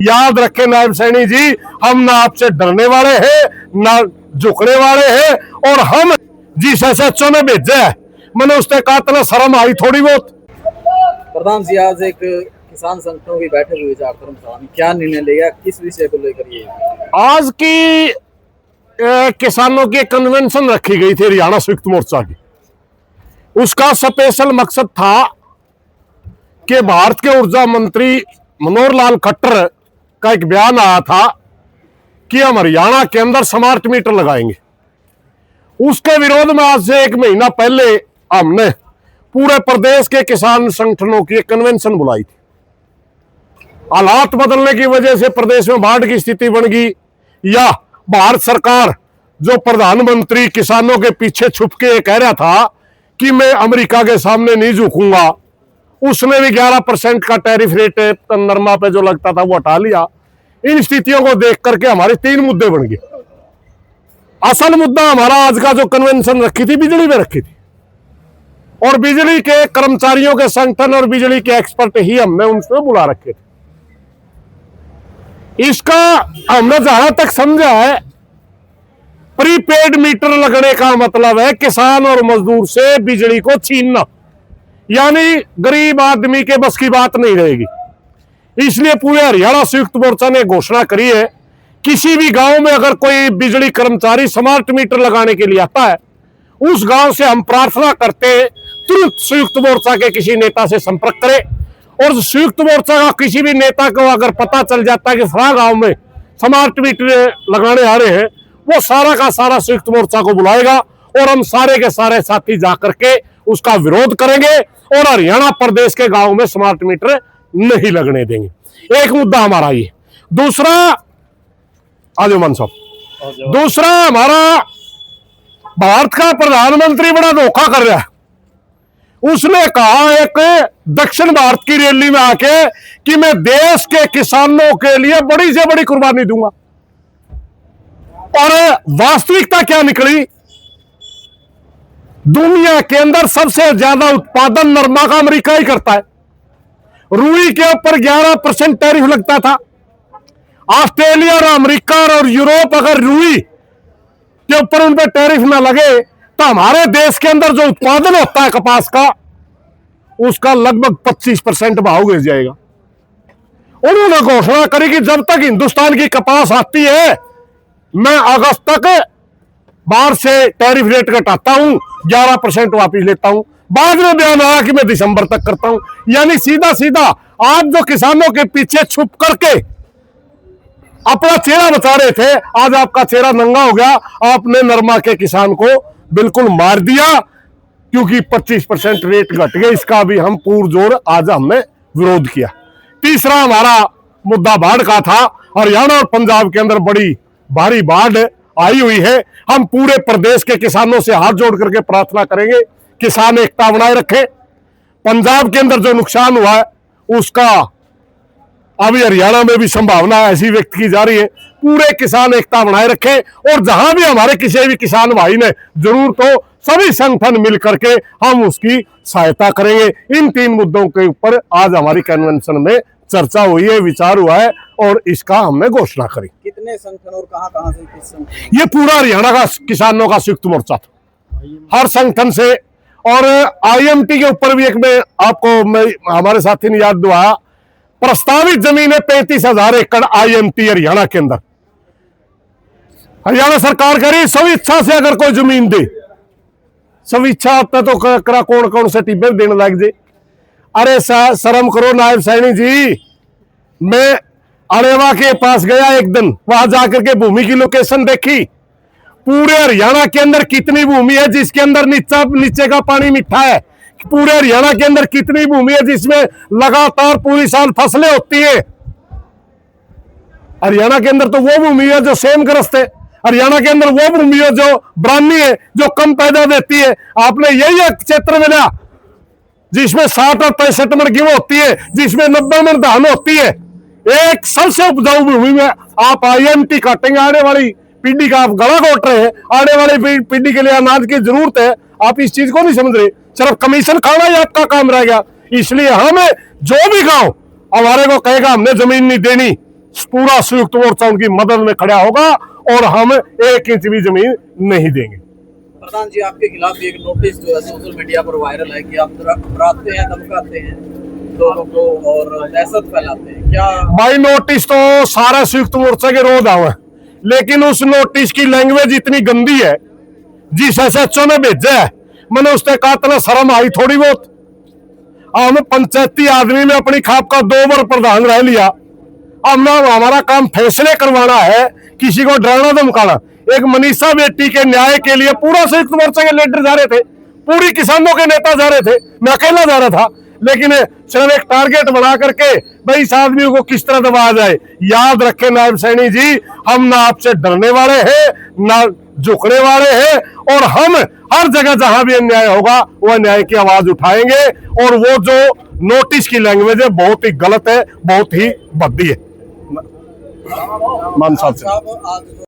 याद रखें नायब सैनी जी, हम ना आपसे डरने वाले हैं ना झुकने वाले हैं। और हम जिस SHO ने भेजा है, मैंने उसने कहा इतना शर्म आई थोड़ी बहुत। प्रधान जी, आज एक किसान संगठनों की बैठक हुई धर्मशाला में, क्या निर्णय लिया, किस विषय को लेकर ये? आज की किसानों की कन्वेंशन रखी गई थी हरियाणा संयुक्त मोर्चा की। उसका स्पेशल मकसद था कि भारत के ऊर्जा मंत्री मनोहर लाल खट्टर का एक बयान आया था कि हम हरियाणा के अंदर स्मार्ट मीटर लगाएंगे। उसके विरोध में आज से 1 महीना पहले हमने पूरे प्रदेश के किसान संगठनों की एक कन्वेंशन बुलाई थी। हालात बदलने की वजह से प्रदेश में बाढ़ की स्थिति बन गई, या भारत सरकार जो प्रधानमंत्री किसानों के पीछे छुप के कह रहा था कि मैं अमेरिका के सामने नहीं झुकूंगा, उसने भी 11% का टैरिफ रेट नरमा पे जो लगता था वो हटा लिया। इन स्थितियों को देख करके हमारे 3 मुद्दे बन गए। असल मुद्दा हमारा आज का जो कन्वेंशन रखी थी, बिजली में रखी थी, और बिजली के कर्मचारियों के संगठन और बिजली के एक्सपर्ट ही हमने उनसे बुला रखे थे। इसका हमने जहां तक समझा है, प्रीपेड मीटर लगने का मतलब है किसान और मजदूर से बिजली को छीनना, यानी गरीब आदमी के बस की बात नहीं रहेगी। इसलिए पूरे हरियाणा संयुक्त मोर्चा ने घोषणा करी है, किसी भी गांव में अगर कोई बिजली कर्मचारी स्मार्ट मीटर लगाने के लिए आता है, उस गांव से हम प्रार्थना करते हैं तुरंत संयुक्त मोर्चा के किसी नेता से संपर्क करें। और संयुक्त मोर्चा का किसी भी नेता को अगर पता चल जाता है कि फला गांव में स्मार्ट मीटर लगाने आ रहे हैं, वो सारा का सारा संयुक्त मोर्चा को बुलाएगा और हम सारे के सारे साथी जाकर के उसका विरोध करेंगे और हरियाणा प्रदेश के गांव में स्मार्ट मीटर नहीं लगने देंगे। एक मुद्दा हमारा ये। दूसरा, आजमान साहब, दूसरा हमारा भारत का प्रधानमंत्री बड़ा धोखा कर रहा है। उसने कहा एक दक्षिण भारत की रैली में आके कि मैं देश के किसानों के लिए बड़ी से बड़ी कुर्बानी दूंगा, और वास्तविकता क्या निकली? दुनिया के अंदर सबसे ज्यादा उत्पादन नरमा का अमेरिका ही करता है। रुई के ऊपर 11% टैरिफ लगता था। ऑस्ट्रेलिया और अमेरिका और यूरोप अगर रुई के ऊपर उन पर टैरिफ ना लगे तो हमारे देश के अंदर जो उत्पादन होता है कपास का, उसका लगभग 25% भाव गिर जाएगा। उन्होंने घोषणा करी कि जब तक हिंदुस्तान की कपास आती है, मैं अगस्त तक बाहर से टैरिफ रेट घटाता हूं, 11% वापिस लेता हूं। बाद में बयान आया कि मैं दिसंबर तक करता हूं। यानी सीधा सीधा आप जो किसानों के पीछे छुप करके अपना चेहरा बचा रहे थे, आज आपका चेहरा नंगा हो गया। आपने नरमा के किसान को बिल्कुल मार दिया, क्योंकि 25% रेट घट गया। इसका भी हम पुरजोर आज हमने विरोध किया। तीसरा हमारा मुद्दा बाढ़ का था। हरियाणा और पंजाब के अंदर बड़ी भारी बाढ़ आई हुई है। हम पूरे प्रदेश के किसानों से हाथ जोड़ करके प्रार्थना करेंगे, किसान एकता बनाए रखें। पंजाब के अंदर जो नुकसान हुआ है उसका अभी हरियाणा में भी संभावना ऐसी व्यक्त की जा रही है। पूरे किसान एकता बनाए रखें, और जहां भी हमारे किसी भी किसान भाई ने जरूरत हो, सभी संगठन मिल करके हम उसकी सहायता करेंगे। इन 3 मुद्दों के ऊपर आज हमारी कन्वेंशन में चर्चा हुई है, विचार हुआ है, और इसका हमने घोषणा करी। कितने संगठन और कहां से किस संगठन? ये पूरा हरियाणा का किसानों का संयुक्त मोर्चा था, हर संगठन से। और IMT के ऊपर भी एक में आपको हमारे साथी ने याद दिलाया, प्रस्तावित जमीन है 35,000 एकड़ IMT हरियाणा के अंदर। हरियाणा सरकार कह रही स्वेच्छा से अगर कोई जमीन दे, स्वेच्छा होता तो करा कौन कौन से टिब्बे देने लग जाए। अरे शर्म करो नायब सैनी जी। मैं अरेवा के पास गया एक दिन, वहां जाकर के भूमि की लोकेशन देखी। पूरे हरियाणा के अंदर कितनी भूमि है जिसके अंदर नीचे का पानी मीठा है? पूरे हरियाणा के अंदर कितनी भूमि है जिसमें लगातार पूरी साल फसलें होती है? हरियाणा के अंदर तो वो भूमि है जो सेमग्रस्त है। हरियाणा के अंदर वो भूमि है जो ब्राह्मी है, जो कम पैदा देती है। आपने यही एक क्षेत्र मिला जिसमें 60 और 65 मन गेहूं होती है, जिसमें 90 मन धान होती है। एक सबसे उपजाऊ भूमि में आप IMT काटेंगे। आने वाली पीढ़ी का आप गला घोट रहे हैं। आने वाली पीढ़ी के लिए अनाज की जरूरत है, आप इस चीज को नहीं समझ रहे। सिर्फ कमीशन खाना ही आपका काम रह गया। इसलिए हमें जो भी गांव हमारे को कहेगा हमने जमीन नहीं देनी, पूरा संयुक्त मोर्चा उनकी मदद में खड़ा होगा और हम 1 इंच भी जमीन नहीं देंगे। प्रधान जी, आपके खिलाफ भी एक नोटिस जो है सोशल मीडिया पर वायरल है कि आप डराते हैं, धमकाते हैं लोगों को और दहशत फैलाते हैं, क्या? भाई नोटिस तो सारा संयुक्त मोर्चा के रोज आवे, लेकिन उस नोटिस की लैंग्वेज इतनी गंदी है, जिस SHO ने भेजा है मैंने उसने कहा तना शर्म आई थोड़ी बहुत। हम पंचायती आदमी में अपनी खाप का 2 बार प्रधान रह लिया। अब ना हमारा काम फैसले करवाना है, किसी को डराना धमकाना। एक मनीषा बेटी के न्याय के लिए पूरा संयुक्त मोर्चा के लीडर जा रहे थे, पूरी किसानों के नेता जा रहे थे, मैं अकेला जा रहा था, लेकिन सिर्फ एक टारगेट बना करके भाई इस आदमी को किस तरह दबाया जाए। याद रखें नायब सैनी जी, हम ना आपसे डरने वाले हैं ना झुकने वाले हैं, और हम हर जगह जहां भी अन्याय होगा वह न्याय की आवाज उठाएंगे। और वो जो नोटिस की लैंग्वेज है बहुत ही गलत है, बहुत ही भद्दी है। मान साहब साहब आज